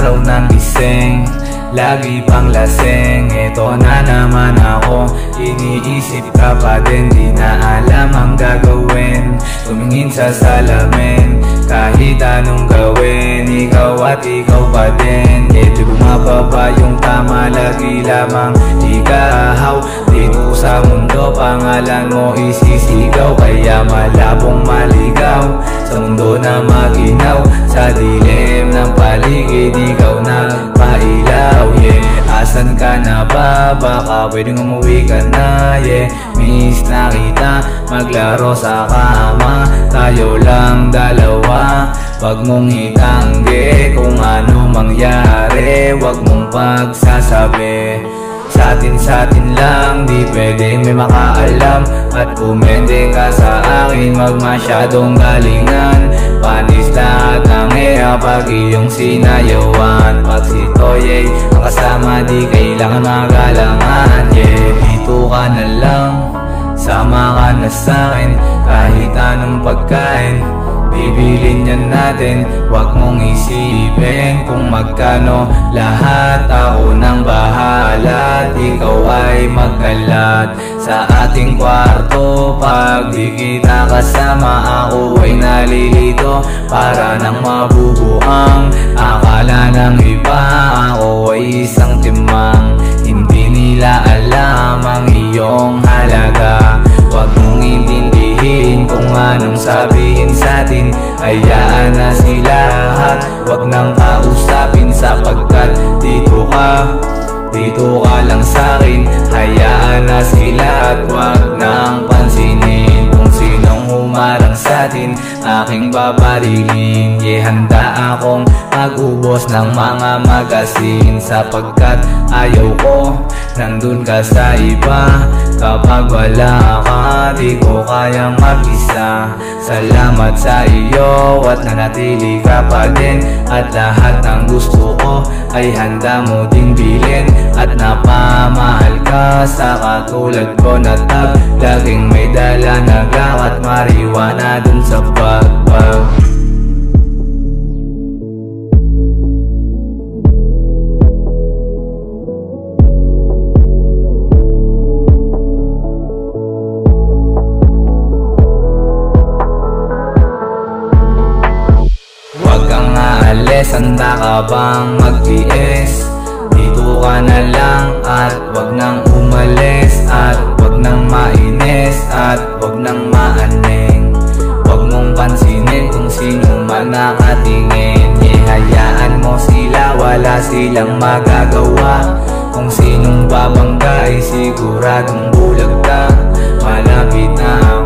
araw ng gising, lagi pang lasing. Eto na naman ako, iniisip ka pa din, di na alam ang gagawin. Tumingin sa salamin, kahit anong gawin, ikaw at ikaw pa din. Di bumababa yung tama, lagi lamang ikahaw. Dito sa mundo, pangalan mo isisigaw, kaya malabong maligaw sa mundo na maginaw. Sa dilim ng paligid, ikaw nagpailaw, yeah. Asan ka na ba? Baka pwedeng umuwi ka na, yeah. Miss na kita, maglaro sa kama, tayo lang dalawa. Wag mong itanggi kung ano mangyari, wag mong pagsasabi. Sa atin lang, di pwedeng may makaalam. At kumende ka sa akin, wag masyadong galingan. Panis lahat ng pag iyong sinayawan. Pag si Toye ang kasama, di kailangan magalangan, yeah. Dito ka na lang, sama ka na sa'kin, kahit anong pagkain bibilin yan natin. Wag mong isipin kung magkano, lahat ako nang bahala. Ikaw ay magkalat sa ating kwarto. Pag di kita kasama, ako ay nalilito, para nang mabubuang akala ng iba. Ako ay isang timang, hindi nila alam ang iyong halaga. Wag mong intindihin kung anong sabihin sa'tin, hayaan na sila lahat. Wag nang kausapin sapagkat dito ka lang sa'kin. Hayaan na sila at wag nang pansinin kung sinong humarang sa'tin, aking babarilin. Handa akong mag-ubos ng mga magasin, sapagkat ayaw ko nandun ka sa iba. Kapag wala ka, di ko kayang mag-isa. Salamat sa iyo at nanatili ka pa din. At lahat ng gusto ko ay handa mo ding bilhin. At napamahal ka sa katulad ko na tag, laging may dala na gaw at mariwana dun sa bagbag. Handa ka bang magtiis? Dito ka na lang at wag nang umalis. At wag nang mainis at wag nang maaning. Wag mong pansinin kung sino man nakatingin. Ihayaan mo sila, wala silang magagawa. Kung sinong babangga ay siguradong bulag ka. Malapit na